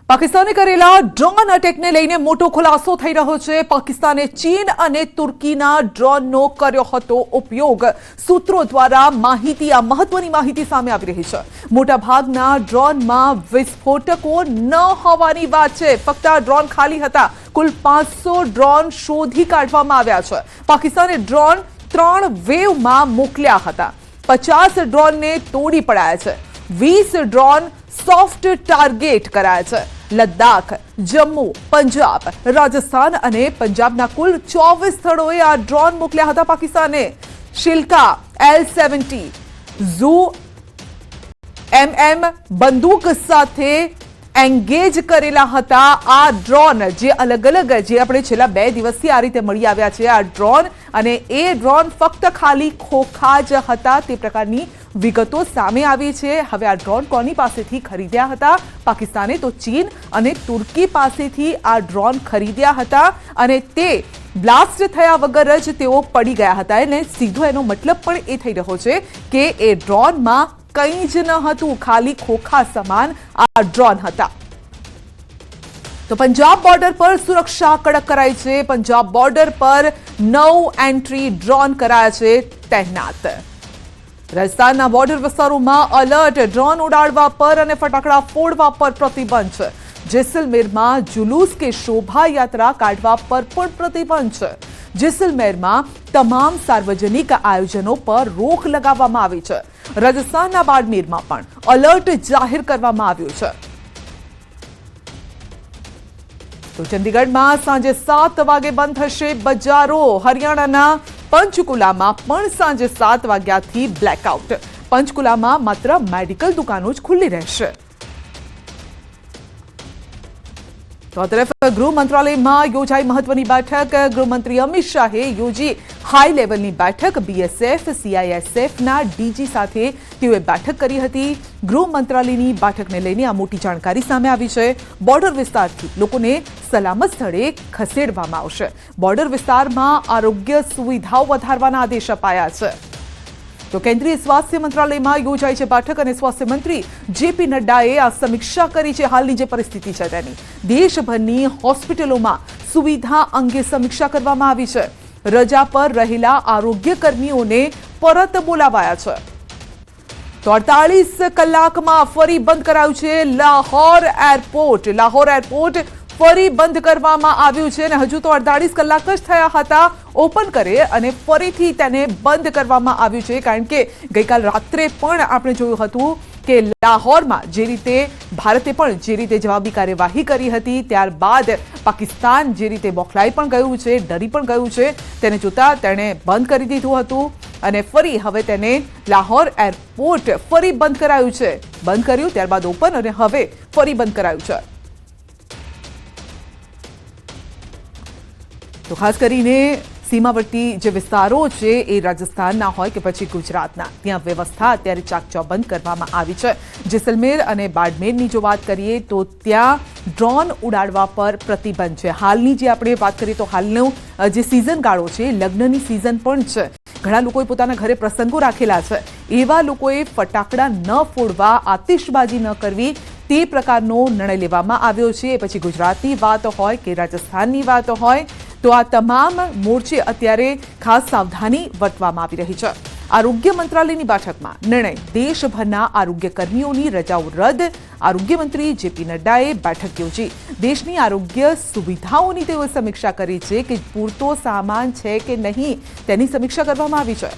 પાકિસ્તાને કરેલા ડ્રોન અટેકને લઈને મોટો ખુલાસો થઈ રહ્યો છે। પાકિસ્તાને ચીન અને તુર્કીના ડ્રોનનો કર્યો હતો ઉપયોગ। સૂત્રો દ્વારા આ મહત્વની માહિતી સામે આવી રહી છે। મોટાભાગના ડ્રોનમાં વિસ્ફોટકો ન હોવાની વાત છે। ફક્ત આ ડ્રોન ખાલી હતા। કુલ 500 ડ્રોન શોધી કાઢવામાં આવ્યા છે। પાકિસ્તાને ડ્રોન 3 વેવમાં મોકલ્યા હતા। 50 ડ્રોનને તોડી પડાયા છે। 20 ડ્રોન સોફ્ટ ટાર્ગેટ કરાયા છે। लद्दाख, जम्मू, पंजाब, राजस्थान અને પંજાબના કુલ 24 સ્થળોએ આ ડ્રોન મોકલ્યા હતા। પાકિસ્તાને શિલ્કા L-70 ઝૂ MM બંદૂક સાથે એન્ગેજ કરેલા હતા। આ ડ્રોન જે અલગ જે આપણે છેલ્લા 2 દિવસથી આ રીતે મળી આવ્યા છે આ ડ્રોન, અને એ ડ્રોન ફક્ત ખાલી ખોખા જ હતા તે પ્રકારની વિગતો સામે આવી છે। હવે આ ડ્રોન કોની પાસેથી ખરીદ્યા હતા? પાકિસ્તાને તો ચીન અને તુર્કી પાસેથી આ ડ્રોન ખરીદ્યા હતા, અને તે બ્લાસ્ટ થયા વગર જ તેઓ પડી ગયા હતા। અને સીધો એનો મતલબ પણ એ થઈ રહ્યો છે કે એ ડ્રોનમાં કંઈ જ ન હતું, ખાલી ખોખા સમાન આ ડ્રોન હતા। તો પંજાબ બોર્ડર પર સુરક્ષા કડક કરાઈ છે। પંજાબ બોર્ડર પર 9 એન્ટ્રી ડ્રોન કરાયા છે તૈનાત। રાજસ્થાનના બોર્ડર વિસ્તારોમાં અલર્ટ, ડ્રોન ઉડાડવા પર અને ફટાકડા ફોડવા પર પ્રતિબંધ છે। જેસલમેરમાં જુલુસ કે શોભાયાત્રા કાઢવા પર પણ પ્રતિબંધ છે। જેસલમેરમાં તમામ સાર્વજનિક આયોજનો પર રોક લગાવવામાં આવી છે। રાજસ્થાનના બાડમેરમાં પણ અલર્ટ જાહેર કરવામાં આવ્યું છે। તો ચંદીગઢમાં સાંજે 7 વાગે બંધ થશે બજારો। હરિયાણાના પંચકુલામાં પણ સાંજે 7 વાગ્યાથી બ્લેકઆઉટ। પંચકુલામાં માત્ર મેડિકલ દુકાનો જ ખુલ્લી રહેશે। તો આ તરફ ગૃહ મંત્રાલયમાં યોજાઈ મહત્વની બેઠક। ગૃહમંત્રી અમિત શાહે યોજી હાઈ લેવલની બેઠક। BSF, CISFના DG સાથે તેઓએ બેઠક કરી હતી। ગૃહ મંત્રાલયની બેઠકને લઈને આ મોટી જાણકારી સામે આવી છે। બોર્ડર વિસ્તારથી લોકોને સલામત સ્થળે ખસેડવામાં આવશે। બોર્ડર વિસ્તારમાં આરોગ્ય સુવિધાઓ વધારવાના આદેશ અપાયા છે। તો કેન્દ્રીય સ્વાસ્થ્ય મંત્રાલયમાં યોજાઈ છે બેઠક, અને સ્વાસ્થ્ય મંત્રી JP નડ્ડાએ આ સમીક્ષા કરી છે હાલની જે પરિસ્થિતિ છે તેની। દેશભરની હોસ્પિટલોમાં સુવિધા અંગે સમીક્ષા કરવામાં આવી છે। રજા પર રહેલા આરોગ્ય કર્મીઓને પરત બોલાવાયા છે। તો 48 કલાકમાં ફરી બંધ કરાયું છે લાહોર એરપોર્ટ। લાહોર એરપોર્ટ ફરી બંધ કરવામાં આવ્યું છે, અને હજુ તો 48 કલાક જ થયા હતા ઓપન કરે અને ફરીથી તેને બંધ કરવામાં આવ્યું છે। કારણ કે ગઈકાલ રાત્રે પણ આપણે જોયું હતું કે લાહોરમાં જે રીતે ભારતે પણ જે રીતે જવાબી કાર્યવાહી કરી હતી, ત્યારબાદ પાકિસ્તાન જે રીતે બોખલાઈ પણ ગયું છે, ડરી પણ ગયું છે, તેને જોતા તેણે બંધ કરી દીધું હતું, અને ફરી હવે તેને લાહોર એરપોર્ટ ફરી બંધ કરાયું છે। બંધ કર્યું, ત્યારબાદ ઓપન, અને હવે ફરી બંધ કરાયું છે। તો ખાસ કરીને સીમાવર્તી જે વિસ્તારો છે એ રાજસ્થાનના હોય કે પછી ગુજરાતના, ત્યાં વ્યવસ્થા અત્યારે ચાકચોબંધ કરવામાં આવી છે। જેસલમેર અને બાડમેરની જો વાત કરીએ તો ત્યાં ડ્રોન ઉડાડવા પર પ્રતિબંધ છે। હાલની જે આપણે વાત કરીએ તો હાલનો જે સિઝન ગાળો છે, લગ્નની સિઝન પણ છે। ઘણા લોકોએ પોતાના ઘરે પ્રસંગો રાખેલા છે। એવા લોકોએ ફટાકડા ન ફોડવા, આતિશબાજી ન કરવી, તે પ્રકારનો નિર્ણય લેવામાં આવ્યો છે। પછી ગુજરાતની વાત હોય કે રાજસ્થાનની વાત હોય, તો આ તમામ મોરચે અત્યારે ખાસ સાવધાની વર્તવામાં આવી રહી છે। આરોગ્ય મંત્રાલયની બેઠકમાં નિર્ણય, દેશભરના આરોગ્ય કર્મીઓની રજાઓ રદ। આરોગ્ય મંત્રી JP નડ્ડાએ બેઠક યોજી દેશની આરોગ્ય સુવિધાઓની તેઓએ સમીક્ષા કરી છે કે પૂરતો સામાન છે કે નહીં તેની સમીક્ષા કરવામાં આવી છે।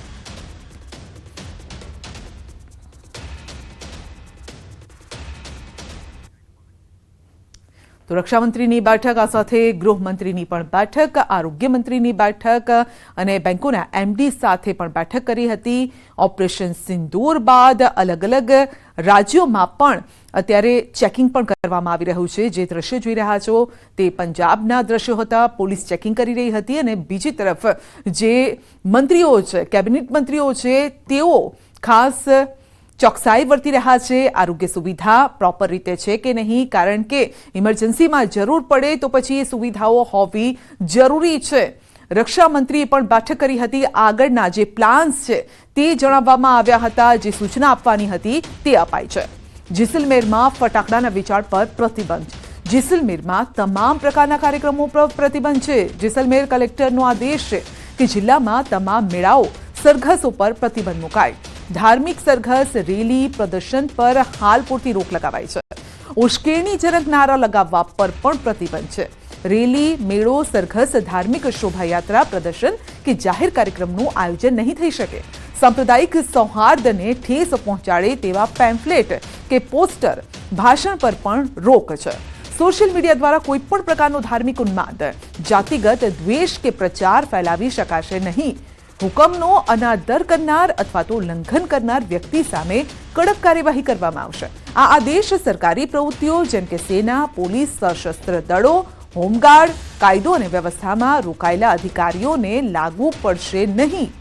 તો રક્ષામંત્રીની બેઠક, આ સાથે ગૃહમંત્રીની પણ બેઠક, આરોગ્ય મંત્રીની બેઠક, અને બેંકોના MD સાથે પણ બેઠક કરી હતી। ઓપરેશન સિંદૂર બાદ અલગ રાજ્યોમાં પણ અત્યારે ચેકિંગ પણ કરવામાં આવી રહ્યું છે। જે દ્રશ્યો જોઈ રહ્યા છો તે પંજાબના દ્રશ્યો હતા। પોલીસ ચેકિંગ કરી રહી હતી, અને બીજી તરફ જે મંત્રીઓ છે, કેબિનેટ મંત્રીઓ છે, તેઓ ખાસ ચોકસાઈ વર્તી રહ્યા છે। આરોગ્ય સુવિધા પ્રોપર રીતે છે કે નહીં, કારણ કે ઇમરજન્સીમાં જરૂર પડે તો પછી એ સુવિધાઓ હોવી જરૂરી છે। રક્ષામંત્રીએ પણ બેઠક કરી હતી। આગળના જે પ્લાન્સ છે તે જણાવવામાં આવ્યા હતા, જે સૂચના આપવાની હતી તે અપાઈ છે। જેસલમેરમાં ફટાકડાના વેચાણ પર પ્રતિબંધ। જેસલમેરમાં તમામ પ્રકારના કાર્યક્રમો પર પ્રતિબંધ છે. જેસલમેર કલેક્ટરનો આદેશ છે કે જિલ્લામાં તમામ મેળાઓ સરઘસો પર પ્રતિબંધ મુકાય. ધાર્મિક સરઘસ, રેલી, પ્રદર્શન પર હાલ પૂરતી રોક લગાવાઈ છે. ઉશ્કેરણીજનક નારા લગાવવા પર પણ પ્રતિબંધ છે. રેલી, મેળો, સરઘસ, ધાર્મિક શોભાયાત્રા, પ્રદર્શન કે જાહેર કાર્યક્રમનું આયોજન નહીં થઈ શકે. સાંપ્રદાયિક સૌહાર્દને ઠેસ પહોંચાડે તેવા પેમ્ફલેટ કે પોસ્ટર, ભાષણ પર પણ રોક છે. સોશિયલ મીડિયા દ્વારા કોઈ પણ પ્રકારનો ધાર્મિક ઉન્માદ, જાતિગત દ્વેષ કે પ્રચાર ફેલાવી શકાશે નહીં. હુકમનો અનાદર કરનાર અથવા તો ઉલ્લંઘન કરનાર વ્યક્તિ સામે કડક કાર્યવાહી કરવામાં આવશે. આ આદેશ સરકારી પ્રવૃત્તિઓ જેમ કે સેના, પોલીસ, સશસ્ત્ર દળો, હોમગાર્ડ, કાયદો અને વ્યવસ્થામાં રોકાયેલા અધિકારીઓને લાગુ પડશે નહીં.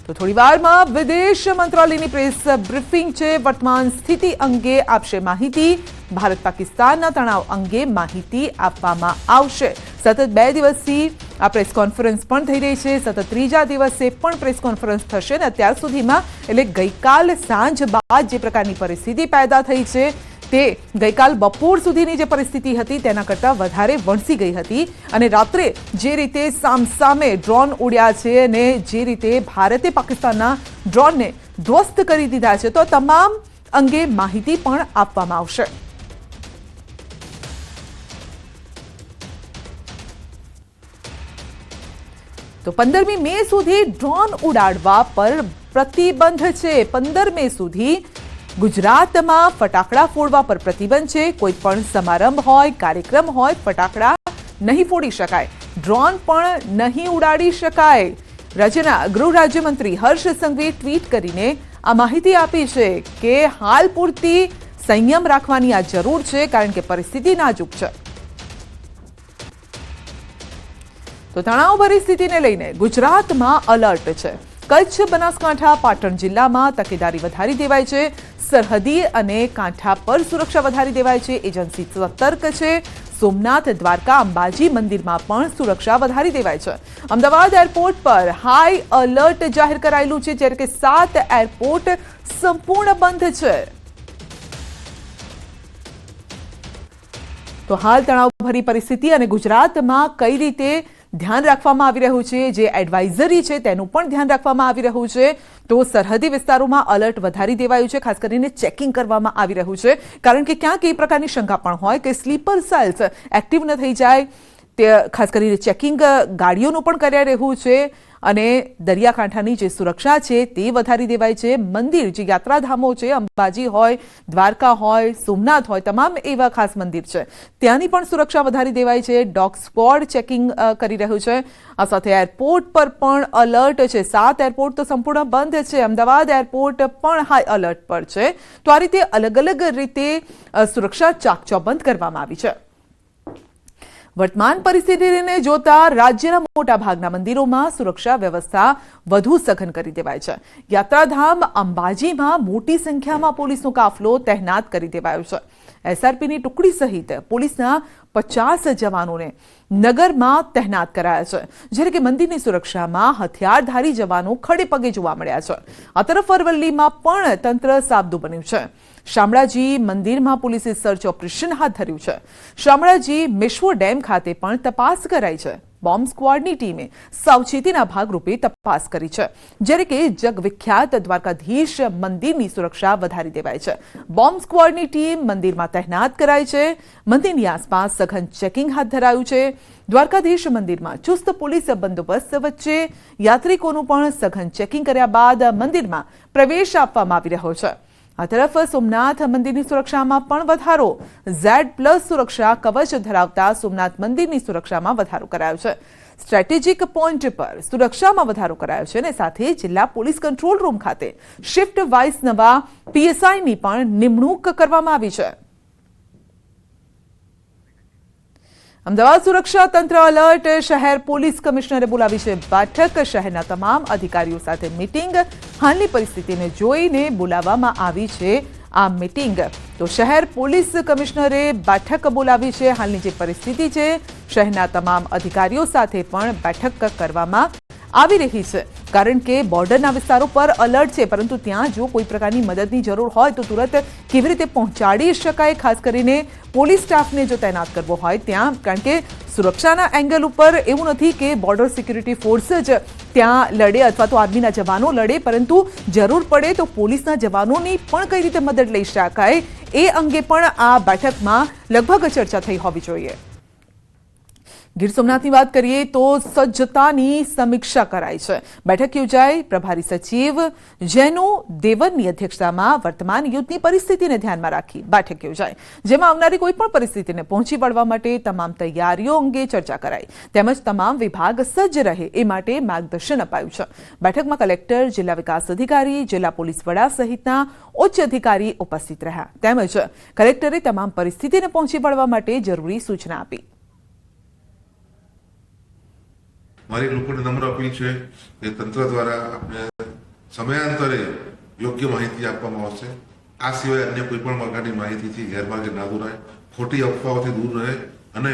તો થોડી વારમાં વિદેશ મંત્રાલયની પ્રેસ બ્રીફિંગ છે. વર્તમાન સ્થિતિ અંગે આપશે માહિતી. ભારત પાકિસ્તાનના તણાવ અંગે માહિતી આપવામાં આવશે. સતત 2 દિવસથી આ પ્રેસ કોન્ફરન્સ પણ થઈ રહી છે. સતત 3જા દિવસે પણ પ્રેસ કોન્ફરન્સ થશે અને અત્યાર સુધીમાં એટલે ગઈકાલ સાંજ બાદ જે પ્રકારની પરિસ્થિતિ પેદા થઈ છે તે ગઈકાલ બપોર સુધીની જે પરિસ્થિતિ હતી તેના કરતાં વધારે વણસી ગઈ હતી. અને રાત્રે જે રીતે સામસામે ડ્રોન ઉડ્યા છે અને જે રીતે ભારતે પાકિસ્તાનના ડ્રોનને ધ્વસ્ત કરી દીધા છે તો તમામ અંગે માહિતી પણ આપવામાં આવશે. તો 15મી મે સુધી ડ્રોન ઉડાડવા પર પ્રતિબંધ છે. 15 મે સુધી ગુજરાતમાં ફટાકડા ફોડવા પર પ્રતિબંધ છે. કોઈ પણ સમારંભ હોય, કાર્યક્રમ હોય, ફટાકડા નહીં ફોડી શકાય, ડ્રોન પણ નહીં ઉડાડી શકાય. રાજ્યના ગૃહ રાજ્યમંત્રી હર્ષ સંઘવીએ ટ્વીટ કરીને આ માહિતી આપી છે કે હાલ પૂરતી સંયમ રાખવાની આ જરૂર છે કારણ કે પરિસ્થિતિ નાજુક છે. તો તણાવભરી સ્થિતિને લઈને ગુજરાતમાં અલર્ટ છે. કચ્છ, બનાસકાંઠા, પાટણ જિલ્લામાં તકેદારી વધારી દેવાઈ છે. સરહદી અને કાંઠા પર સુરક્ષા વધારી દેવાઈ છે. એજન્સી સતર્ક છે. સોમનાથ, દ્વારકા, અંબાજી મંદિરમાં પણ સુરક્ષા વધારી દેવાઈ છે. અમદાવાદ એરપોર્ટ પર હાઈ એલર્ટ જાહેર કરાયેલું છે જ્યારે કે 7 એરપોર્ટ સંપૂર્ણ બંધ છે. તો હાલ તણાવભરી પરિસ્થિતિ અને ગુજરાતમાં કઈ રીતે ધ્યાન રાખવામાં આવી રહ્યું છે, જે એડવાઇઝરી છે તેનું પણ ધ્યાન રાખવામાં આવી રહ્યું છે. તો સરહદી વિસ્તારોમાં અલર્ટ વધારી દેવાયું છે. ખાસ કરીને ચેકિંગ કરવામાં આવી રહ્યું છે કારણ કે ક્યાંક એ પ્રકારની શંકા પણ હોય કે સ્લીપર સેલ્સ એક્ટિવ ન થઈ જાય. તે ખાસ કરીને ચેકિંગ ગાડીઓનું પણ કર્યા રહ્યું છે અને દરિયાકાંઠાની જે સુરક્ષા છે તે વધારી દેવાય છે. મંદિર જે યાત્રાધામો છે, અંબાજી હોય, દ્વારકા હોય, સોમનાથ હોય, તમામ એવા ખાસ મંદિર છે ત્યાંની પણ સુરક્ષા વધારી દેવાય છે. ડોગ સ્ક્વોડ ચેકિંગ કરી રહ્યું છે. આ સાથે એરપોર્ટ પર પણ અલર્ટ છે. 7 એરપોર્ટ તો સંપૂર્ણ બંધ છે. અમદાવાદ એરપોર્ટ પણ હાઈ અલર્ટ પર છે. તો આ રીતે અલગ અલગ રીતે સુરક્ષા ચાકચોબંધ કરવામાં આવી છે. વર્તમાન પરિસ્થિતિને જોતા રાજ્યના મોટાભાગના મંદિરોમાં સુરક્ષા વ્યવસ્થા વધુ સઘન કરી દેવાય છે. યાત્રાધામ અંબાજીમાં મોટી સંખ્યામાં પોલીસનો કાફલો તહેનાત કરી દેવાયો છે. એસઆરપીની ટુકડી સહિત પોલીસના 50 જવાનોને નગરમાં તહેનાત કરાયા છે જ્યારે કે મંદિરની સુરક્ષામાં હથિયારધારી જવાનો ખડે પગે જોવા મળ્યા છે. આ તરફ અરવલ્લીમાં પણ તંત્ર સાબદું બન્યું છે. શામળાજી મંદિરમાં પોલીસે સર્ચ ઓપરેશન હાથ ધર્યું છે. શામળાજી મેશ્વો ડેમ ખાતે પણ તપાસ કરાઈ છે. બોમ્બ સ્ક્વોડની ટીમે સાવચેતીના ભાગરૂપે તપાસ કરી છે જ્યારે કે જગવિખ્યાત દ્વારકાધીશ મંદિરની સુરક્ષા વધારી દેવાઈ છે. બોમ્બ સ્ક્વોડની ટીમ મંદિરમાં તહેનાત કરાઈ છે. મંદિરની આસપાસ સઘન ચેકિંગ હાથ ધરાયું છે. દ્વારકાધીશ મંદિરમાં ચુસ્ત પોલીસ બંદોબસ્ત વચ્ચે યાત્રિકોનું પણ સઘન ચેકિંગ કર્યા બાદ મંદિરમાં પ્રવેશ આપવામાં આવી રહ્યો છે. આ તરફ સોમનાથ મંદિરની સુરક્ષામાં પણ વધારો. Z+ સુરક્ષા કવચ ધરાવતા સોમનાથ મંદિરની સુરક્ષામાં વધારો કરાયો છે. સ્ટ્રેટેજિક પોઈન્ટ પર સુરક્ષામાં વધારો કરાયો છે અને સાથે જિલ્લા પોલીસ કંટ્રોલ રૂમ ખાતે શિફ્ટ વાઇઝ નવા PSIની પણ નિમણૂક કરવામાં આવી છે. અમદાવાદ સુરક્ષા તંત્ર અલર્ટ. શહેર પોલીસ કમિશનરે બોલાવી છે બેઠક. શહેરના તમામ અધિકારીઓ સાથે મીટિંગ. હાલની પરિસ્થિતિને જોઈને બોલાવવામાં આવી છે આ મીટિંગ. તો શહેર પોલીસ કમિશનરે બેઠક બોલાવી છે. હાલની જે પરિસ્થિતિ છે શહેરના તમામ અધિકારીઓ સાથે પણ બેઠક કરવામાં આવી રહી છે, કારણ કે બોર્ડરના વિસ્તારો પર અલર્ટ છે, પરંતુ ત્યાં જો કોઈ પ્રકારની મદદની જરૂર હોય તો તુરંત કેવી રીતે પહોંચાડી શકાય, ખાસ કરીને પોલીસ સ્ટાફને જો તૈનાત કરવો હોય ત્યાં, કારણ કે સુરક્ષાના એંગલ ઉપર એવું નથી કે બોર્ડર સિક્યુરિટી ફોર્સ જ ત્યાં લડે અથવા તો આર્મીના જવાનો લડે, પરંતુ જરૂર પડે તો પોલીસના જવાનોની પણ કઈ રીતે મદદ લઈ શકાય એ અંગે પણ આ બેઠકમાં લગભગ ચર્ચા થઈ હોવી જોઈએ. ગીર સોમનાથની વાત કરીએ તો સજ્જતાની સમીક્ષા કરાઈ છે. બેઠક યોજાઈ. પ્રભારી સચિવ જેનુ દેવનની અધ્યક્ષતામાં વર્તમાન યુદ્ધની પરિસ્થિતિને ધ્યાનમાં રાખી બેઠક યોજાઈ, જેમાં આવનારી કોઈપણ પરિસ્થિતિને પહોંચી વળવા માટે તમામ તૈયારીઓ અંગે ચર્ચા કરાઈ, તેમજ તમામ વિભાગ સજ્જ રહે એ માટે માર્ગદર્શન અપાયું છે. બેઠકમાં કલેક્ટર, જિલ્લા વિકાસ અધિકારી, જિલ્લા પોલીસ વડા સહિતના ઉચ્ચ અધિકારી ઉપસ્થિત રહ્યા, તેમજ કલેક્ટરે તમામ પરિસ્થિતિને પહોંચી વળવા માટે જરૂરી સૂચના આપી. મારી લોકોને નમ્ર અપીલ છે કે તંત્ર દ્વારા આપણે સમયાંતરે યોગ્ય માહિતી આપવામાં આવશે. આ સિવાય અન્ય કોઈ પણ પ્રકારની માહિતીથી ગેરમાર્ગે ના દોરાય, ખોટી અફવાઓથી દૂર રહે અને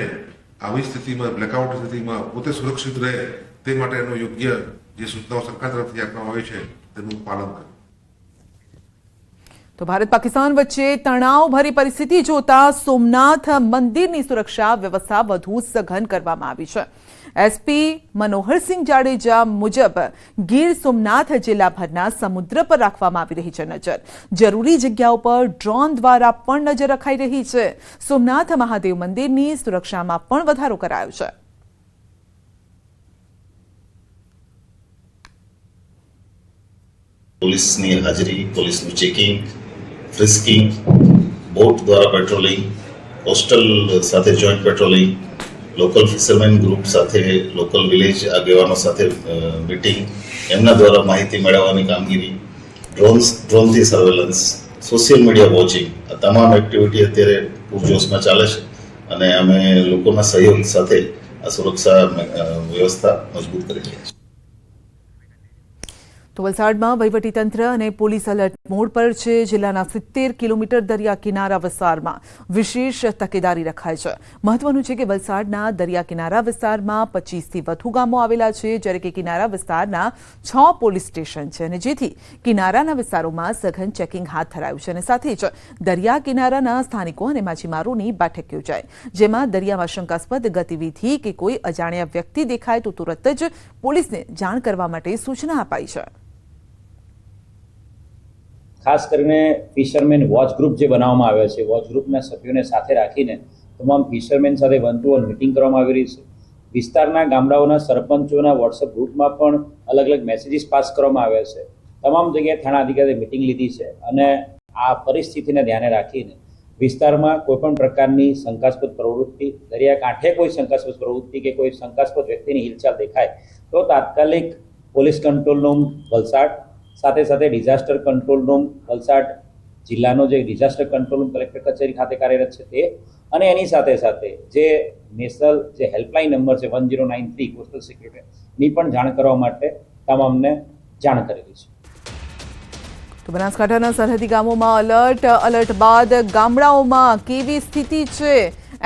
આવી સ્થિતિમાં, બ્લેકઆઉટ સ્થિતિમાં પોતે સુરક્ષિત રહે તે માટેનો યોગ્ય જે સૂચનાઓ સરકાર તરફથી આપવામાં આવી છે તેનું પાલન કરે. તો ભારત પાકિસ્તાન વચ્ચે તણાવભરી પરિસ્થિતિ જોતા સોમનાથ મંદિરની સુરક્ષા વ્યવસ્થા વધુ સઘન કરવામાં આવી છે. એસપી મનોહરસિંહ જાડેજા મુજબ ગીર સોમનાથ જિલ્લાભરના સમુદ્ર પર રાખવામાં આવી રહી છે નજર. જરૂરી જગ્યાઓ પર ડ્રોન દ્વારા પણ નજર રખાઈ રહી છે. સોમનાથ મહાદેવ મંદિરની સુરક્ષામાં પણ વધારો કરાયો છે. પોલીસની હાજરી, પોલીસનું ચેકિંગ, ફ્રિસ્કિંગ, બોટ દ્વારા પેટ્રોલિંગ, હોસ્ટેલ સાથે joint patrolling, local fisherman group સાથે, લોકલ વિલેજ આગેવાનો સાથે મીટિંગ, એમના દ્વારા માહિતી મેળવવાની કામગીરી, ડ્રોનથી સર્વેલન્સ, સોશિયલ મીડિયા વોચિંગ, આ તમામ એક્ટિવિટી અત્યારે પૂરજોશમાં ચાલે છે અને અમે લોકોના સહયોગ સાથે આ સુરક્ષા વ્યવસ્થા મજબૂત કરી રહ્યા છીએ. તો વલસાડમાં વહીવટીતંત્ર અને પોલીસ એલર્ટ મોડ પર છે. જિલ્લાના 70 કિલોમીટર દરિયા કિનારા વિસ્તારમાં વિશેષ તકેદારી રખાય છે. મહત્વનું છે કે વલસાડના દરિયા કિનારા વિસ્તારમાં 25થી વધુ ગામો આવેલા છે, જ્યારે કે કિનારા વિસ્તારના 6 પોલીસ સ્ટેશન છે, અને જેથી કિનારાના વિસ્તારોમાં સઘન ચેકિંગ હાથ ધરાયું છે. અને સાથે જ દરિયા કિનારાના સ્થાનિકો અને માછીમારોની બેઠક યોજાઈ, જેમાં દરિયામાં શંકાસ્પદ ગતિવિધિ કે કોઈ અજાણ્યા વ્યક્તિ દેખાય તો તુરંત જ પોલીસને જાણ કરવા માટે સૂચના અપાઈ છે. ખાસ કરીને ફિશરમેન વોચ ગ્રુપ જે બનાવવામાં આવ્યા છે, વોચ ગ્રુપના સભ્યોને સાથે રાખીને તમામ ફિશરમેન સાથે 1-to-1 મિટિંગ કરવામાં આવી રહી છે. વિસ્તારના ગામડાઓના સરપંચોના વોટ્સઅપ ગ્રુપમાં પણ અલગ અલગ મેસેજીસ પાસ કરવામાં આવ્યા છે. તમામ જગ્યાએ થાણા અધિકારીએ મિટિંગ લીધી છે અને આ પરિસ્થિતિને ધ્યાને રાખીને વિસ્તારમાં કોઈપણ પ્રકારની શંકાસ્પદ પ્રવૃત્તિ, દરિયાકાંઠે કોઈ શંકાસ્પદ પ્રવૃત્તિ કે કોઈ શંકાસ્પદ વ્યક્તિની હિલચાલ દેખાય તો તાત્કાલિક પોલીસ કંટ્રોલ રૂમ વલસાડ સાથે સાથે ડિઝાસ્ટર કંટ્રોલ રૂમ વલસાડ જિલ્લાનો જે ડિઝાસ્ટર કંટ્રોલ રૂમ કલેક્ટર કચેરી ખાતે કાર્યરત છે તે, અને એની સાથે સાથે જે નેશનલ જે હેલ્પલાઇન નંબર છે 1093 કોસ્ટલ સિક્યુરિટીની પણ જાણ કરવા માટે તમામને જાણ કરેલી છે. તો બનાસકાંઠાના સરહદી ગામોમાં અલર્ટ બાદ ગામડાઓમાં કેવી સ્થિતિ છે?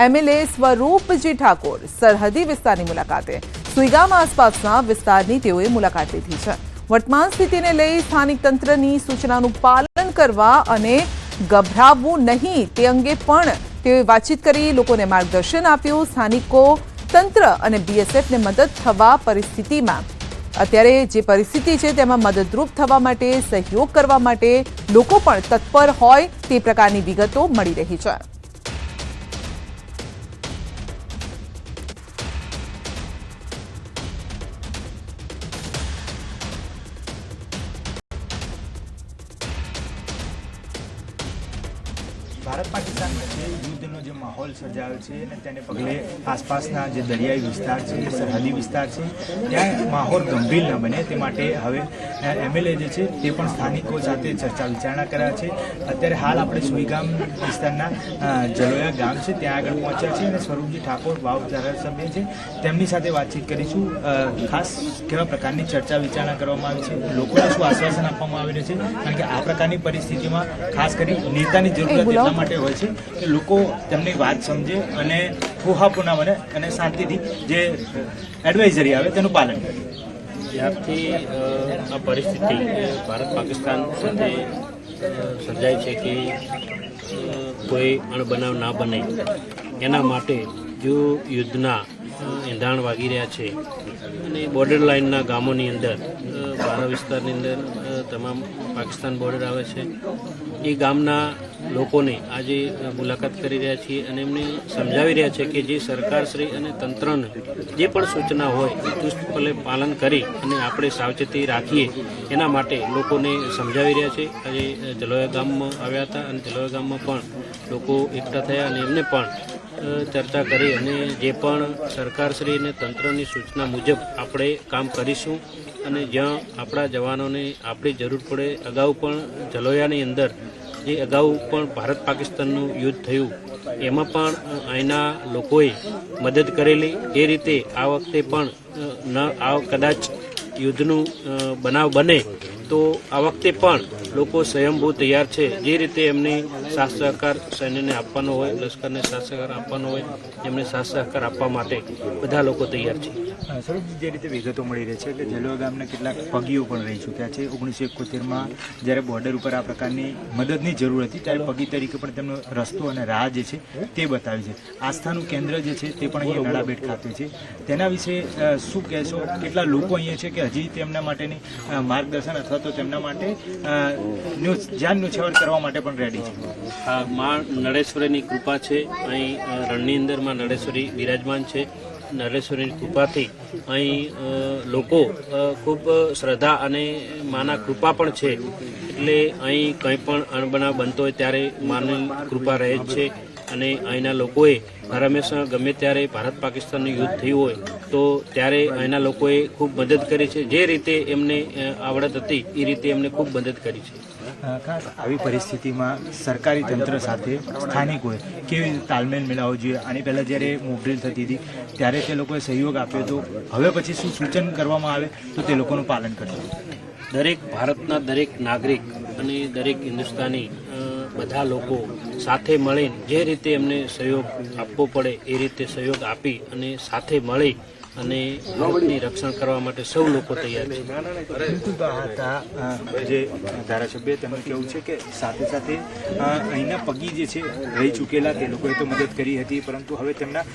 એમએલએ સ્વરૂપજી ઠાકોર સરહદી વિસ્તારની મુલાકાતે. સુઈગામ આસપાસના વિસ્તારની તેઓએ મુલાકાત લીધી છે. વર્તમાન સ્થિતિને લઈ સ્થાનિક તંત્રની સૂચનાનું પાલન કરવા અને ગભરાવવું નહીં તે અંગે પણ તેઓએ વાતચીત કરી, લોકોને માર્ગદર્શન આપ્યું. સ્થાનિકો, તંત્ર અને બીએસએફને મદદ થવા પરિસ્થિતિમાં અત્યારે જે પરિસ્થિતિ છે તેમાં મદદરૂપ થવા માટે, સહયોગ કરવા માટે લોકો પણ તત્પર હોય તે પ્રકારની વિગતો મળી રહી છે. ભારત પાકિસ્તાન વચ્ચે યુદ્ધનો જે માહોલ સર્જાયો છે અને તેને પગલે આસપાસના જે દરિયાઈ વિસ્તાર છે, સરહદી વિસ્તાર છે, ત્યાં માહોલ ગંભીર ન બને તે માટે હવે એમએલએ જે છે તે પણ સ્થાનિકો સાથે ચર્ચા વિચારણા કર્યા છે. અત્યારે હાલ આપણે સુઈગામ વિસ્તારના જલોયા ગામ છે ત્યાં આગળ પહોંચ્યા છે અને સ્વરૂપજી ઠાકોર વાવ ધારાસભ્ય છે તેમની સાથે વાતચીત કરીશું. ખાસ કેવા પ્રકારની ચર્ચા વિચારણા કરવામાં આવી છે, લોકોને શું આશ્વાસન આપવામાં આવી રહ્યું છે, કારણ કે આ પ્રકારની પરિસ્થિતિમાં ખાસ કરી નેતાની જરૂરત માટે હોય છે કે લોકો તેમની વાત સમજે અને ફોહાપો ના બને અને શાંતિથી જે એડવાઇઝરી આવે તેનું પાલન કરે. જ્યારથી આ પરિસ્થિતિ ભારત પાકિસ્તાન સાથે સર્જાય છે કે કોઈ અણબનાવ ના બને એના માટે જો યુદ્ધના એંધાણ વાગી રહ્યા છે અને બોર્ડર લાઇનના ગામોની અંદર બારા વિસ્તારની અંદર તમામ પાકિસ્તાન બોર્ડર આવે છે એ ગામના લોકોને આજે મુલાકાત કરી રહ્યા છીએ અને એમને સમજાવી રહ્યા છે કે જે સરકારશ્રી અને તંત્રને જે પણ સૂચના હોય એ ચુસ્તપણે પાલન કરી અને આપણે સાવચેતી રાખીએ એના માટે લોકોને સમજાવી રહ્યા છે. આજે જલોયા ગામમાં આવ્યા હતા અને જલોયા ગામમાં પણ લોકો એકઠા થયા અને એમને પણ ચર્ચા કરી અને જે પણ સરકારશ્રી અને તંત્રની સૂચના મુજબ આપણે કામ કરીશું અને જ્યાં આપણા જવાનોને આપણી જરૂર પડે અગાઉ પણ જલોયાની અંદર જે અગાઉ પણ ભારત પાકિસ્તાનનું યુદ્ધ થયું એમાં પણ અહીંના લોકોએ મદદ કરેલી એ રીતે આ વખતે પણ કદાચ યુદ્ધનું બનાવ બને તો આ વખતે પણ લોકો સ્વયંભૂ તૈયાર છે. જે રીતે એમની સાથ સહકાર સૈન્યને આપવાનો હોય, લશ્કરને સાથ સહકાર આપવાનો હોય, એમને સાથ સહકાર આપવા માટે બધા લોકો તૈયાર છે. સ્વરૂપજી, જે રીતે વિગતો મળી રહી છે કે જલોયા ગામના કેટલાક પગીઓ પણ રહી ચૂક્યા છે. 1971માં જ્યારે બોર્ડર ઉપર આ પ્રકારની મદદની જરૂર હતી ત્યારે પગી તરીકે પણ તેમનો રસ્તો અને રાહ જે છે તે બતાવી છે. આસ્થાનું કેન્દ્ર જે છે તે પણ અહીંયા નડાબેટ ખાતે છે. તેના વિશે શું કહેશો? કેટલા લોકો અહીંયા છે કે હજી તેમના માટેની માર્ગદર્શન અથવા તો તેમના માટે જાન ન્યોછાવર કરવા માટે પણ રેડી છે? આ માં નળેશ્વરીની કૃપા છે. અહીં રણની અંદરમાં નળેશ્વરી બિરાજમાન છે. નરેશ્વરીની કૃપાથી અહીં લોકો ખૂબ શ્રદ્ધા અને માના કૃપા પણ છે. એટલે અહીં કંઈ પણ અણબનાવ બનતો હોય ત્યારે માની કૃપા રહે જ છે. અને અહીંના લોકોએ હંમેશા ગમે ત્યારે ભારત પાકિસ્તાનનું યુદ્ધ થયું હોય તો ત્યારે અહીંના લોકોએ ખૂબ મદદ કરી છે. જે રીતે એમને આવડત હતી એ રીતે એમને ખૂબ મદદ કરી છે. ખાસ આવી પરિસ્થિતિમાં સરકારી તંત્ર સાથે સ્થાનિકોએ કેવી રીતે તાલમેલ મેળવવો જોઈએ? આની પહેલાં જ્યારે મોકડ્રીલ થતી હતી ત્યારે તે લોકોએ સહયોગ આપ્યો હતો. હવે પછી શું સૂચન કરવામાં આવે તો તે લોકોનું પાલન કરશે? દરેક ભારતના દરેક નાગરિક અને દરેક હિન્દુસ્તાની બધા લોકો સાથે મળીને જે રીતે એમને સહયોગ આપવો પડે એ રીતે સહયોગ આપી અને સાથે મળી અને ભારતની રક્ષણ કરવા માટે સૌ લોકો તૈયાર છે. બિલકુલ. તો આ હતા જે ધારાસભ્ય તેમનું કહેવું છે કે સાથે સાથે અહીંના પગી જે છે રહી ચૂકેલા તે લોકોએ તો મદદ કરી હતી, પરંતુ હવે તેમના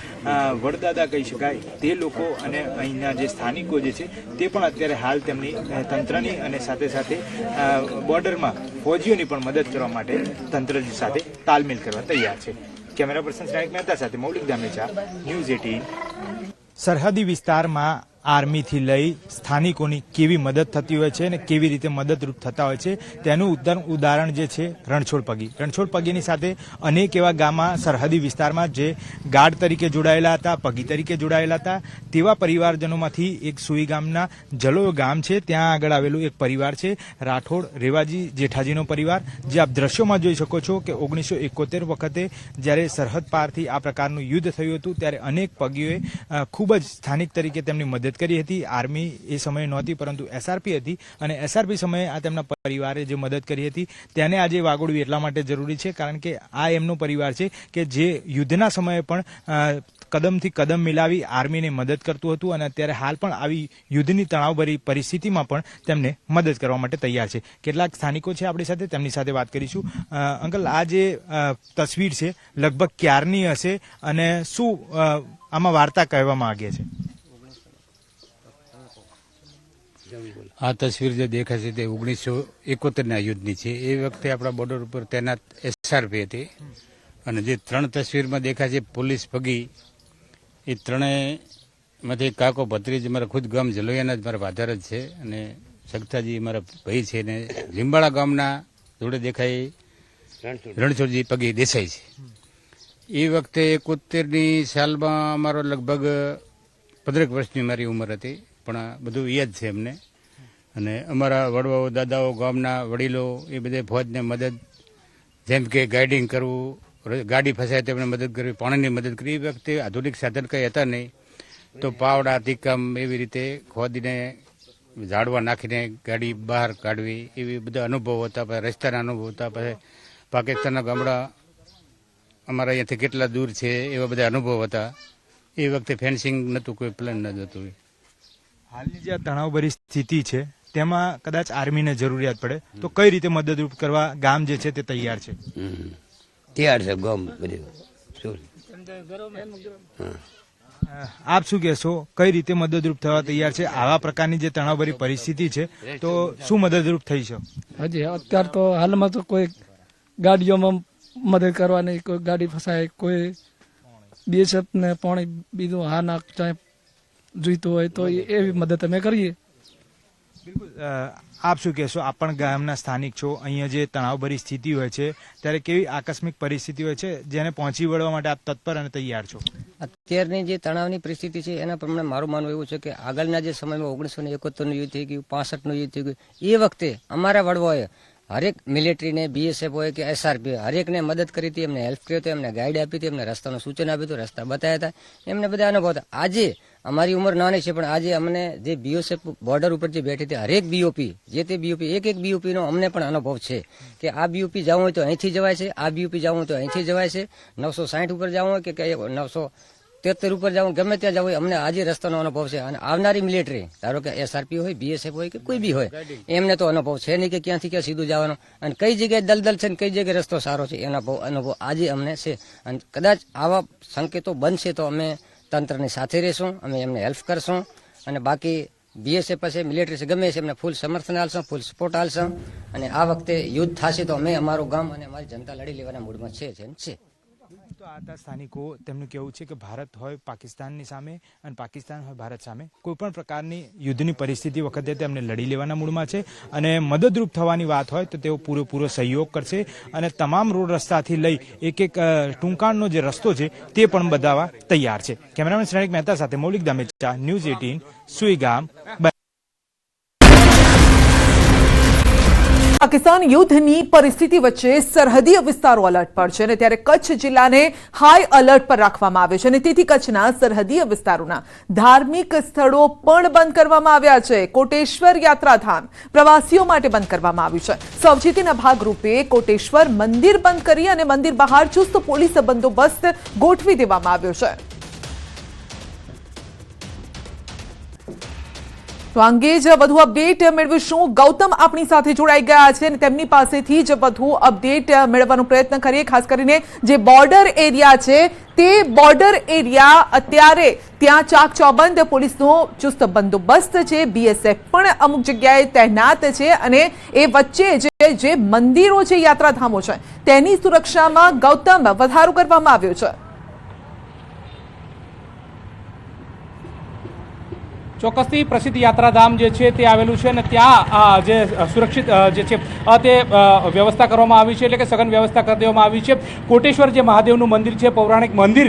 વડદાદા કહી શકાય તે લોકો અને અહીંના જે સ્થાનિકો જે છે તે પણ અત્યારે હાલ તેમની તંત્રની અને સાથે સાથે બોર્ડરમાં ફૌજીઓની પણ મદદ કરવા માટે તંત્ર સાથે તાલમેલ કરવા તૈયાર છે. કેમેરા પર્સન શ્રેણિક મહેતા સાથે મૌલિક ધામેચા, ન્યૂઝ 18. સરહદી વિસ્તારમાં આર્મીથી લઈ સ્થાનિકોની કેવી મદદ થતી હોય છે અને કેવી રીતે મદદરૂપ થતા હોય છે તેનું ઉદાહરણ જે છે રણછોડ પગી. રણછોડ પગીની સાથે અનેક એવા ગામમાં સરહદી વિસ્તારમાં જે ગાર્ડ તરીકે જોડાયેલા હતા, પગી તરીકે જોડાયેલા હતા, તેવા પરિવારજનોમાંથી એક સુઈ ગામના જલો ગામ છે, ત્યાં આગળ આવેલું એક પરિવાર છે રાઠોડ રેવાજી જેઠાજીનો પરિવાર, જે આપ દ્રશ્યોમાં જોઈ શકો છો કે 1971 વખતે જ્યારે સરહદ પારથી આ પ્રકારનું યુદ્ધ થયું હતું ત્યારે અનેક પગીઓએ ખૂબ જ સ્થાનિક તરીકે તેમની મદદ કરી હતી. આર્મી એ સમયે નહોતી પરંતુ SRP હતી અને SRP સમયે આ તેમના પરિવારે જે મદદ કરી હતી તેને આજે વાગોડવી એટલા માટે જરૂરી છે કારણ કે આ એમનો પરિવાર છે કે જે યુદ્ધના સમયે પણ કદમથી કદમ મિલાવી આર્મીને મદદ કરતું હતું અને અત્યારે હાલ પણ આવી યુદ્ધની તણાવભરી પરિસ્થિતિમાં પણ તેમને મદદ કરવા માટે તૈયાર છે. કેટલાક સ્થાનિકો છે આપણી સાથે, તેમની સાથે વાત કરીશું. અંકલ, આ જે તસવીર છે લગભગ ક્યારની હશે અને શું આમાં વાર્તા કહેવામાં માંગે છે? આ તસવીર જે દેખાય છે તે 1971ના યુદ્ધની છે. એ વખતે આપણા બોર્ડર ઉપર તૈનાત SRP હતી અને જે 3 તસવીરમાં દેખાય છે પોલીસ પગી, એ ત્રણેયમાંથી કાકો ભત્રીજ મારા ખુદ ગામ જલોયાના જ મારા ફાધર જ છે અને સગતાજી મારા ભાઈ છે ને લીંબાળા ગામના જોડે દેખાય રણછોડજી પગી દેસાઈ છે. એ વખતે 71ની સાલમાં અમારો લગભગ 15 વર્ષની મારી ઉંમર હતી, પણ બધું યાદ છે એમને. અને અમારા વડવાઓ દાદાઓ ગામના વડીલો એ બધે ફૌજને મદદ, જેમ કે ગાઈડિંગ કરવું, ગાડી ફસાય તેમને મદદ કરવી, પાણીની મદદ કરવી. એ વખતે આધુનિક સાધન કંઈ હતા નહીં તો પાવડા તીકમ એવી રીતે ખોદીને ઝાડવા નાખીને ગાડી બહાર કાઢવી, એવી બધા અનુભવો હતા. પછી રસ્તાના અનુભવ હતા. પછી પાકિસ્તાનના ગામડા અમારા અહીંયાથી કેટલા દૂર છે એવા બધા અનુભવ હતા. એ વખતે ફેન્સિંગ નહોતું, કોઈ પ્લાન ન હતું. હાલની જે આ તણાવભરી સ્થિતિ છે તેમાં કદાચ આર્મીને જરૂરિયાત પડે તો કઈ રીતે મદદરૂપ કરવા ગામ જે છે તે તૈયાર છે? તૈયાર છે ગામ બધું શું. આપ શું કહેશો, કઈ રીતે મદદરૂપ થવા તૈયાર છે? આવા પ્રકારની જે તણાવભરી પરિસ્થિતિ છે તો શું મદદરૂપ થઈ છે? હજી અત્યારે તો હાલમાં તો કોઈ ગાડીઓમાં મદદ કરવાની, કોઈ ગાડી ફસાય, કોઈ બીએસએફ ને પાણી બીજું હા ના ચાહે જોઈતું હોય તો એવી મદદ અમે કરીએ. બિલકુલ. આપ શું કહેશો, આપ પણ ગામના સ્થાનિક છો, અહીંયા જે તણાવભરી સ્થિતિ હોય છે ત્યારે કેવી આકસ્મિક પરિસ્થિતિ હોય છે જેને પહોંચી વળવા માટે આપ તત્પર અને તૈયાર છો? અત્યારની જે તણાવની પરિસ્થિતિ છે એના પ્રમાણે મારું માનવું એવું છે કે આગળના જે સમયમાં 1971નું યુદ્ધ થઈ ગયું, 65નું યુદ્ધ થઈ ગયું, એ વખતે અમારા વડવાઓએ હરેક મિલિટરીને, બીએસએફ હોય કે એસઆરપી હરેકને મદદ કરી હતી, એમને હેલ્પ કરી હતી, એમને ગાઈડ આપી હતી, એમને રસ્તાનું સૂચન આપ્યું હતું, રસ્તા બતાવ્યા હતા, એમને બધા અનુભવ હતા. આજે અમારી ઉંમર નાની છે પણ આજે અમને જે બીએસએફ બોર્ડર ઉપર જે બેઠી હતી હરેક બીઓપી, જે તે બીઓપી, એક બીઓપીનો અમને પણ અનુભવ છે કે આ બીઓપી જવું હોય તો અહીંથી જવાય છે, આ બીઓપી જવું હોય તો અહીંથી જવાય છે, 960 ઉપર જવું હોય કે 973 ઉપર જવું, ગમે ત્યાં જવું હોય, અમને આજે રસ્તાનો અનુભવ છે. અને આવનારી મિલિટરી, ધારો કે એસઆરપી હોય, બીએસએફ હોય કે કોઈ બી હોય, એમને તો અનુભવ છે નહીં કે ક્યાંથી ક્યાં સીધું જવાનું અને કઈ જગ્યાએ દલદલ છે ને કઈ જગ્યાએ રસ્તો સારો છે, એનો અનુભવ આજે અમને છે. અને કદાચ આવા સંકેતો બનશે તો અમે તંત્રની સાથે રહેશું, અમે એમને હેલ્પ કરશું અને બાકી બીએસએફ છે, મિલિટરી છે, ગમે છે, એમને ફૂલ સમર્થન આપશું, ફૂલ સપોર્ટ આપશું. અને આ વખતે યુદ્ધ થશે તો અમે અમારું ગામ અને અમારી જનતા લડી લેવાના મૂડમાં છે. તો આ હતા સ્થાનિકો. તેમનું કહેવું છે કે ભારત હોય પાકિસ્તાનની સામે અને પાકિસ્તાન હોય ભારત સામે કોઈ પણ પ્રકારની યુદ્ધની પરિસ્થિતિ વખતે તેમને લડી લેવાના મૂડમાં છે અને મદદરૂપ થવાની વાત હોય તો તેઓ પૂરેપૂરો સહયોગ કરશે અને તમામ રોડ રસ્તાથી લઈ એક ટૂંકાણનો જે રસ્તો છે તે પણ બતાવવા તૈયાર છે. કેમેરામેન શ્રેણિક મહેતા સાથે મૌલિક દામેચા, ન્યૂઝ 18, સુઈગામ. પાકિસ્તાન યુદ્ધની પરિસ્થિતિ વચ્ચે સરહદીય વિસ્તારો અલર્ટ પર છે અને ત્યારે કચ્છ જિલ્લાને હાઈ અલર્ટ પર રાખવામાં આવ્યો છે અને તેથી કચ્છના સરહદીય વિસ્તારોના ધાર્મિક સ્થળો પણ બંધ કરવામાં આવ્યા છે. કોટેશ્વર યાત્રાધામ પ્રવાસીઓ માટે બંધ કરવામાં આવ્યું છે. સાવચેતીના ભાગરૂપે કોટેશ્વર મંદિર બંધ કરી અને મંદિર બહાર ચુસ્ત પોલીસ બંદોબસ્ત ગોઠવી દેવામાં આવ્યો છે. તો અંગે જ વધુ અપડેટ મેળવીશું. ગૌતમ આપણી સાથે જોડાઈ ગયા છે અને તેમની પાસેથી જ વધુ અપડેટ મેળવવાનો પ્રયત્ન કરીએ. ખાસ કરીને જે બોર્ડર એરિયા છે તે બોર્ડર એરિયા અત્યારે ત્યાં ચાક ચોબંધ પોલીસનો ચુસ્ત બંદોબસ્ત છે, બીએસએફ પણ અમુક જગ્યાએ તૈનાત છે અને એ વચ્ચે જે મંદિરો છે, યાત્રાધામો છે, તેની સુરક્ષામાં ગૌતમ વધારો કરવામાં આવ્યો છે. ચોક્કસથી પ્રસિદ્ધ યાત્રાધામ જે છે તે આવેલું છે અને ત્યાં જે સુરક્ષિત જે છે તે વ્યવસ્થા કરવામાં આવી છે, એટલે કે સઘન વ્યવસ્થા કરી દેવામાં આવી છે. કોટેશ્વર જે મહાદેવનું મંદિર છે, પૌરાણિક મંદિર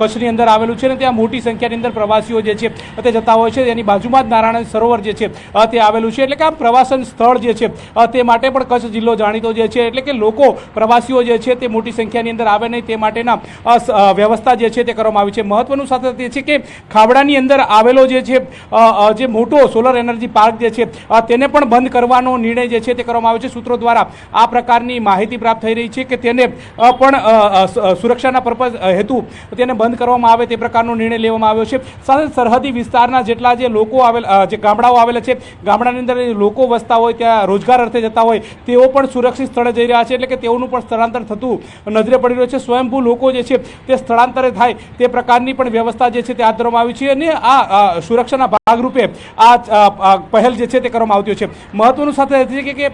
કચ્છની અંદર આવેલું છે અને ત્યાં મોટી સંખ્યાની અંદર પ્રવાસીઓ જે છે તે જતા હોય છે. એની બાજુમાં જ નારાયણ સરોવર જે છે તે આવેલું છે, એટલે કે આ પ્રવાસન સ્થળ જે છે તે માટે પણ કચ્છ જિલ્લો જાણીતો જે છે, એટલે કે લોકો પ્રવાસીઓ જે છે તે મોટી સંખ્યાની અંદર આવે નહીં તે માટેના વ્યવસ્થા જે છે તે કરવામાં આવી છે. મહત્વનું સાથે તે છે કે ખાવડાની અંદર આવેલો જે છે જે મોટો સોલર એનર્જી પાર્ક જે છે તેને પણ બંધ કરવાનો નિર્ણય જે છે તે કરવામાં આવ્યો છે. સૂત્રો દ્વારા આ પ્રકારની માહિતી પ્રાપ્ત થઈ રહી છે કે તેને પણ સુરક્ષાના પર્પઝ હેતુ તેને બંધ કરવામાં આવે તે પ્રકારનો નિર્ણય લેવામાં આવ્યો છે. સાથે સરહદી વિસ્તારના જેટલા જે લોકો જે ગામડાઓ આવેલા છે, ગામડાની અંદર લોકો વસતા હોય, ત્યાં રોજગાર અર્થે જતા હોય, તેઓ પણ સુરક્ષિત સ્થળે જઈ રહ્યા છે, એટલે કે તેઓનું પણ સ્થળાંતર થતું નજરે પડી રહ્યું છે. સ્વયંભૂ લોકો જે છે તે સ્થળાંતરે થાય તે પ્રકારની પણ વ્યવસ્થા જે છે તે હાથ ધરવામાં આવી છે અને આ સુરક્ષાના ભાગરૂપે આ પહેલ જે છે તે કરવામાં આવતી છે. મહત્વનું સાથે છે કે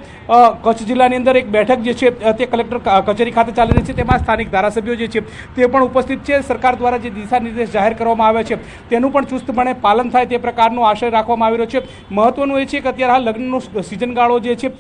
કચ્છ જિલ્લાની અંદર એક બેઠક જે છે તે કલેક્ટર કચેરી ખાતે ચાલી રહી છે. તેમાં સ્થાનિક ધારાસભ્યો જે છે તે પણ ઉપસ્થિત છે. સરકાર દ્વારા જે દિશા નિર્દેશ જાહેર કરવામાં આવ્યા છે તેનું પણ ચુસ્તપણે પાલન થાય તે પ્રકારનો આશય રાખવામાં આવી રહ્યો છે. મહત્વનું એ છે કે અત્યારે હાલ લગ્નનો સિઝન ગાળો જે છે.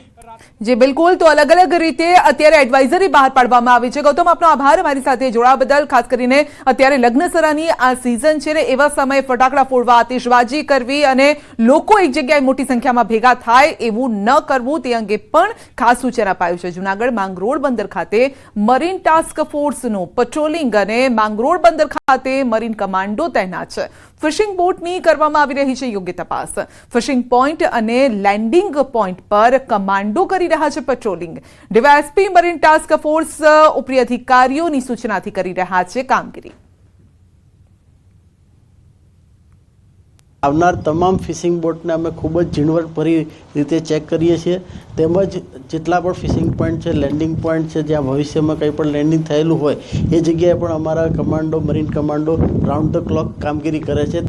જી બિલકુલ. તો અલગ અલગ રીતે અત્યારે એડવાઇઝરી બહાર પાડવામાં આવી છે. ગૌતમ, આપનો આભાર મારી સાથે જોડાવા બદલ. ખાસ કરીને અત્યારે લગ્નસરાની આ સિઝન છે ને એવા સમયે ફટાકડા ફોડવા, આતિશબાજી કરવી અને લોકો એક જગ્યાએ મોટી સંખ્યામાં ભેગા થાય એવું ન કરવું તે અંગે પણ ખાસ સૂચન અપાયું છે. જૂનાગઢ માંગરોળ બંદર ખાતે મરીન ટાસ્ક ફોર્સનું પેટ્રોલિંગ અને માંગરોળ બંદર ખાતે મરીન કમાન્ડો તૈનાત છે. ફિશિંગ બોટની કરવામાં આવી રહી છે યોગ્ય તપાસ. ફિશિંગ પોઈન્ટ અને લેન્ડિંગ પોઈન્ટ પર કમાન્ડો કરી રહ્યા છે patrolling. DYSP marine task force ઉપરી અધિકારીઓની સૂચનાથી કરી રહ્યા છે કામગીરી. આવનાર તમામ ફિશિંગ બોટને અમે ખૂબ જ ઝીણવટભરી રીતે ચેક કરીએ છીએ, તેમજ જેટલા પણ ફિશિંગ પોઈન્ટ છે, લેન્ડિંગ પોઈન્ટ છે, જ્યાં ભવિષ્યમાં કંઈ પણ લેન્ડિંગ થયેલું હોય એ જગ્યાએ પણ અમારા commando, marine commando round the clock કામગીરી કરે છે.